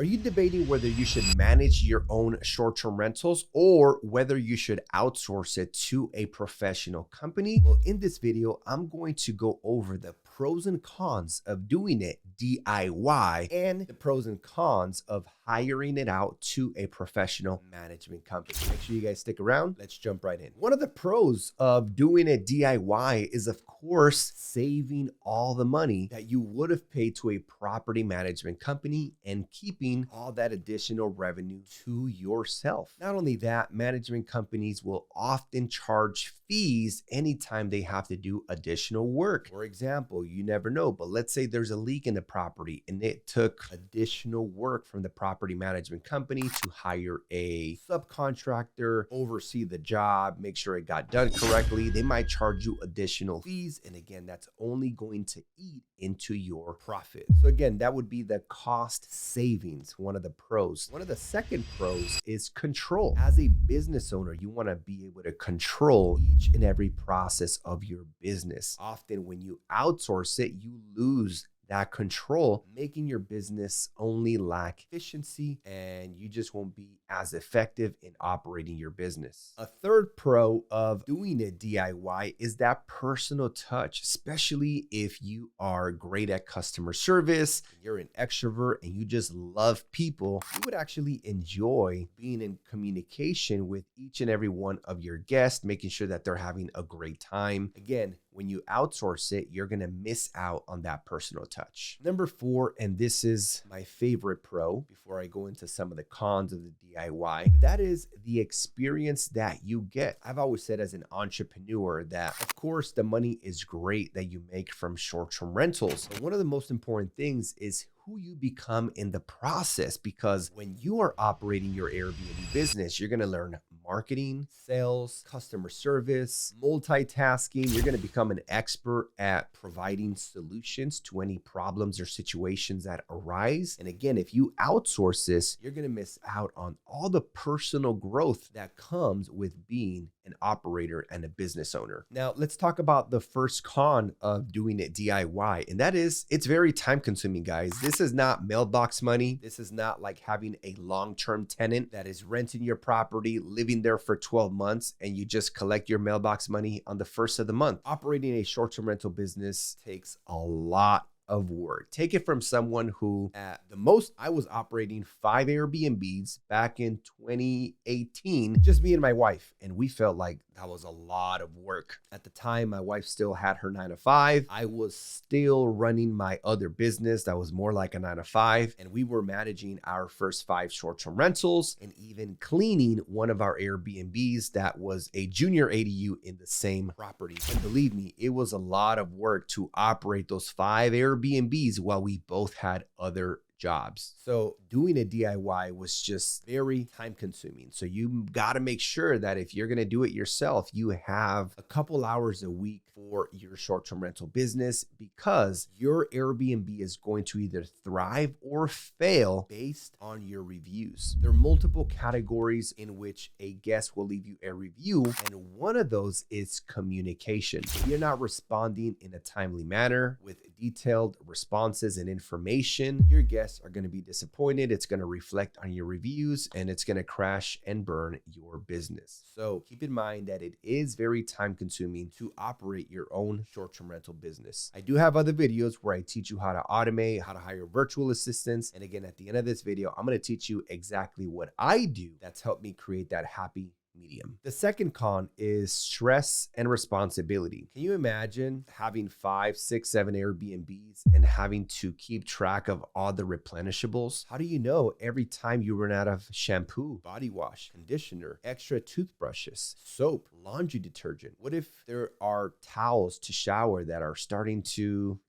Are you debating whether you should manage your own short-term rentals or whether you should outsource it to a professional company? Well, in this video, I'm going to go over the pros and cons of doing it DIY and the pros and cons of hiring it out to a professional management company. Make sure you guys stick around. Let's jump right in. One of the pros of doing it DIY is, of course, saving all the money that you would have paid to a property management company and keeping all that additional revenue to yourself. Not only that, management companies will often charge fees anytime they have to do additional work. For example, you never know, but let's say there's a leak in the property and it took additional work from the property management company to hire a subcontractor, oversee the job, make sure it got done correctly. They might charge you additional fees. And again, that's only going to eat into your profit. So again, that would be the cost savings, one of the pros. One of the second pros is control. As a business owner, you want to be able to control each and every process of your business. Often when you outsource it, you lose that control, making your business only lack efficiency, and you just won't be as effective in operating your business. A third pro of doing it DIY is that personal touch, especially if you are great at customer service, you're an extrovert, and you just love people. You would actually enjoy being in communication with each and every one of your guests, making sure that they're having a great time. Again, when you outsource it, you're going to miss out on that personal touch. Number 4, and this is my favorite pro before I go into some of the cons of the DIY, that is the experience that you get. I've always said as an entrepreneur that, of course, the money is great that you make from short-term rentals. But one of the most important things is who you become in the process, because when you are operating your Airbnb business, you're going to learn marketing, sales, customer service, multitasking. You're going to become an expert at providing solutions to any problems or situations that arise. And again, if you outsource this, you're going to miss out on all the personal growth that comes with being an operator and a business owner. Now, let's talk about the first con of doing it DIY, and that is it's very time consuming, guys. This is not mailbox money. This is not like having a long-term tenant that is renting your property, living there for 12 months, and you just collect your mailbox money on the first of the month. Operating a short-term rental business takes a lot of work. Take it from someone who at the most, I was operating 5 Airbnbs back in 2018, just me and my wife. And we felt like that was a lot of work. At the time, my wife still had her 9-to-5. I was still running my other business that was more like a 9-to-5. And we were managing our first 5 short-term rentals and even cleaning one of our Airbnbs that was a junior ADU in the same property. And believe me, it was a lot of work to operate those 5 Airbnbs while we both had other jobs. So doing a DIY was just very time consuming. So you got to make sure that if you're going to do it yourself, you have a couple hours a week for your short-term rental business, because your Airbnb is going to either thrive or fail based on your reviews. There are multiple categories in which a guest will leave you a review, and one of those is communication. If you're not responding in a timely manner with detailed responses and information, your guests are going to be disappointed. It's going to reflect on your reviews, and it's going to crash and burn your business. So keep in mind that it is very time consuming to operate your own short-term rental business. I do have other videos where I teach you how to automate, how to hire virtual assistants. And again, at the end of this video, I'm going to teach you exactly what I do that's helped me create that happy medium. The second con is stress and responsibility. Can you imagine having 5, 6, 7 Airbnbs and having to keep track of all the replenishables? How do you know every time you run out of shampoo, body wash, conditioner, extra toothbrushes, soap, laundry detergent? What if there are towels to shower that are starting to,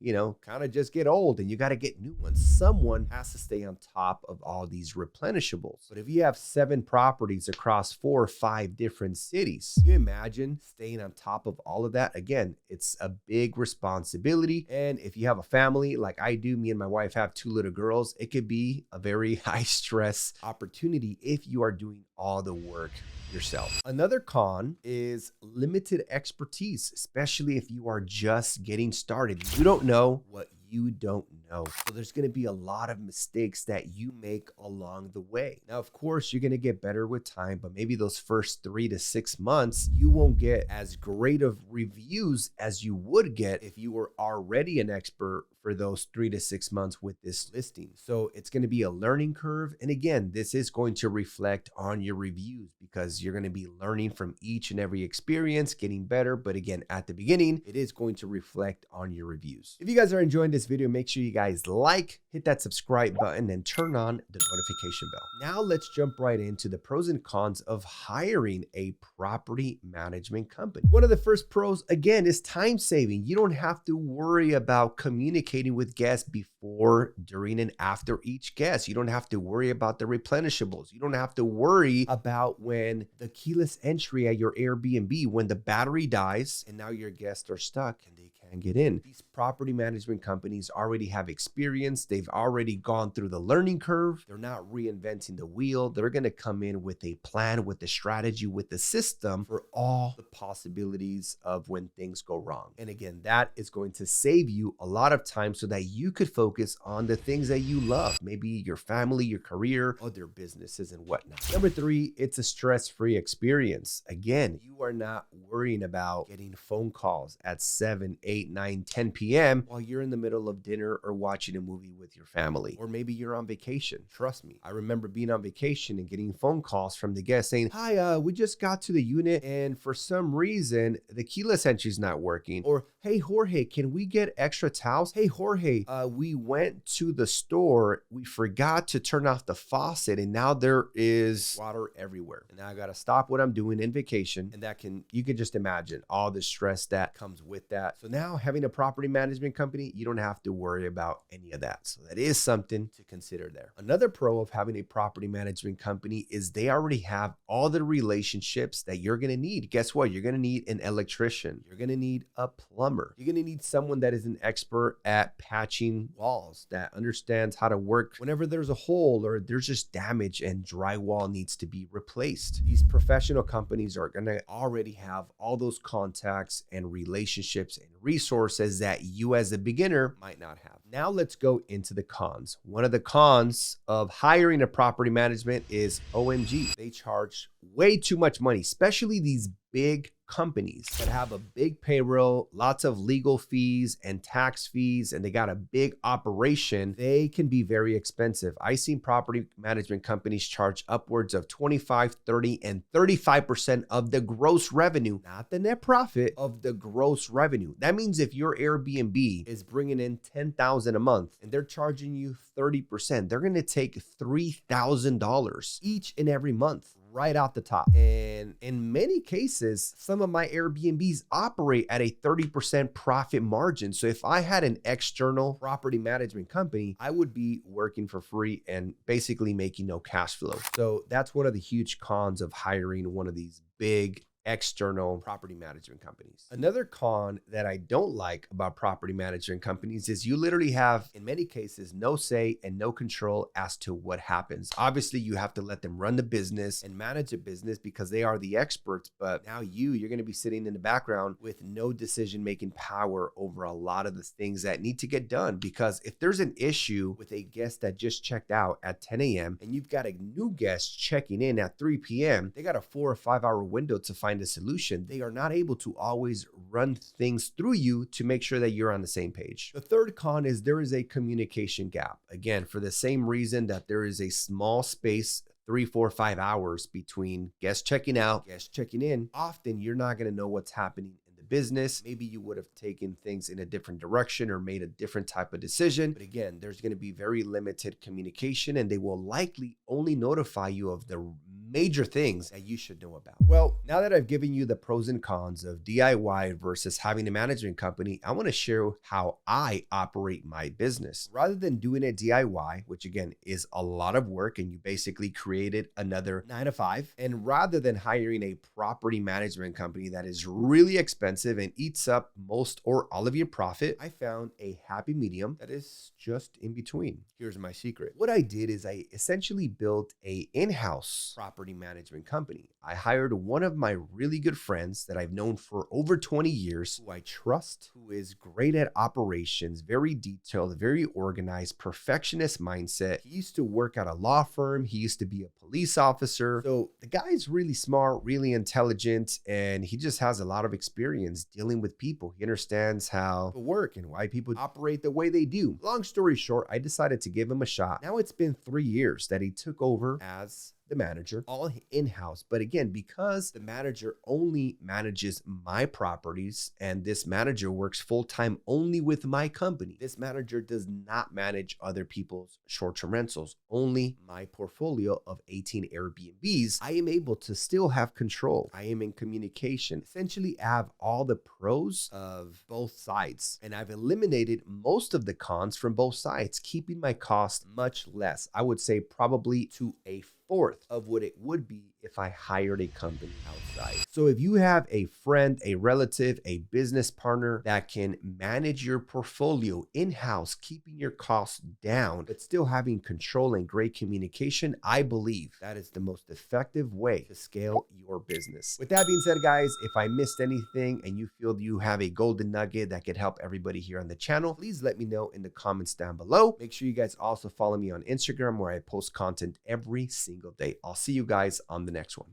kind of just get old and you got to get new ones? Someone has to stay on top of all these replenishables. But if you have 7 properties across 4 or 5 different cities, can you imagine staying on top of all of that? Again, it's a big responsibility. And if you have a family like I do, me and my wife have 2 little girls, it could be a very high stress opportunity if you are doing all the work yourself. Another con is limited expertise, especially if you are just getting started. You don't know what you don't know. know. So there's going to be a lot of mistakes that you make along the way. Now, of course, you're going to get better with time, but maybe those first 3 to 6 months, you won't get as great of reviews as you would get if you were already an expert for those 3 to 6 months with this listing. So it's going to be a learning curve. And again, this is going to reflect on your reviews because you're going to be learning from each and every experience, getting better. But again, at the beginning, it is going to reflect on your reviews. If you guys are enjoying this video, make sure you guys like, hit that subscribe button, and turn on the notification bell. Now let's jump right into the pros and cons of hiring a property management company. One of the first pros, again, is time saving. You don't have to worry about communicating with guests before, during, and after each guest. You don't have to worry about the replenishables. You don't have to worry about when the keyless entry at your Airbnb, when the battery dies and now your guests are stuck and they can't get in. These property management companies already have experience. They've already gone through the learning curve. They're not reinventing the wheel. They're going to come in with a plan, with a strategy, with the system for all the possibilities of when things go wrong. And again, that is going to save you a lot of time so that you could focus on the things that you love, maybe your family, your career, other businesses and whatnot. Number 3, it's a stress-free experience. Again, you are not worrying about getting phone calls at 7, 8, 9, 10 p.m. while you're in the middle of dinner or watching a movie with your family, or maybe you're on vacation. Trust me, I remember being on vacation and getting phone calls from the guests saying, hi, we just got to the unit and for some reason the keyless entry is not working. Or, hey, Jorge, can we get extra towels? Hey, Jorge, we went to the store, we forgot to turn off the faucet and now there is water everywhere. And now I got to stop what I'm doing in vacation. And you can just imagine all the stress that comes with that. So now having a property management company, you don't have to worry about any of that. So that is something to consider there. Another pro of having a property management company is they already have all the relationships that you're going to need. Guess what? You're going to need an electrician. You're going to need a plumber. You're going to need someone that is an expert at patching walls, that understands how to work whenever there's a hole or there's just damage and drywall needs to be replaced. These professional companies are going to already have all those contacts and relationships and resources that you as a beginner might not have. Now let's go into the cons. One of the cons of hiring a property management is OMG. They charge way too much money, especially these big companies that have a big payroll, lots of legal fees and tax fees, and they got a big operation. They can be very expensive. I've seen property management companies charge upwards of 25, 30, and 35% of the gross revenue, not the net profit, of the gross revenue. That means if your Airbnb is bringing in $10,000 a month and they're charging you 30%, they're going to take $3,000 each and every month right out the top. And in many cases, some of my Airbnbs operate at a 30% profit margin. So if I had an external property management company, I would be working for free and basically making no cash flow. So that's one of the huge cons of hiring one of these big external property management companies. Another con that I don't like about property management companies is you literally have, in many cases, no say and no control as to what happens. Obviously, you have to let them run the business and manage a business because they are the experts, but now you're going to be sitting in the background with no decision-making power over a lot of the things that need to get done. Because if there's an issue with a guest that just checked out at 10 a.m. and you've got a new guest checking in at 3 p.m., they got a 4 or 5 hour window to find a solution. They are not able to always run things through you to make sure that you're on the same page. The third con is there is a communication gap. Again, for the same reason that there is a small space, 3, 4, 5 hours between guests checking out, guests checking in. Often you're not going to know what's happening in the business. Maybe you would have taken things in a different direction or made a different type of decision. But again, there's going to be very limited communication and they will likely only notify you of the major things that you should know about. Well, now that I've given you the pros and cons of DIY versus having a management company, I want to share how I operate my business. Rather than doing it DIY, which again is a lot of work and you basically created another 9 to 5, and rather than hiring a property management company that is really expensive and eats up most or all of your profit, I found a happy medium that is just in between. Here's my secret. What I did is I essentially built a in-house property property management company. I hired one of my really good friends that I've known for over 20 years, who I trust, who is great at operations, very detailed, very organized, perfectionist mindset. He used to work at a law firm. He used to be a police officer. So the guy's really smart, really intelligent, and he just has a lot of experience dealing with people. He understands how to work and why people operate the way they do. Long story short, I decided to give him a shot. Now it's been 3 years that he took over as the manager, all in-house. But again, because the manager only manages my properties and this manager works full-time only with my company, this manager does not manage other people's short-term rentals, only my portfolio of 18 Airbnbs. I am able to still have control. I am in communication, essentially have all the pros of both sides. And I've eliminated most of the cons from both sides, keeping my cost much less. I would say probably to a fourth of what it would be if I hired a company outside. So if you have a friend, a relative, a business partner that can manage your portfolio in-house, keeping your costs down, but still having control and great communication, I believe that is the most effective way to scale your business. With that being said, guys, if I missed anything and you feel you have a golden nugget that could help everybody here on the channel, please let me know in the comments down below. Make sure you guys also follow me on Instagram, where I post content every single day. I'll see you guys on the next one.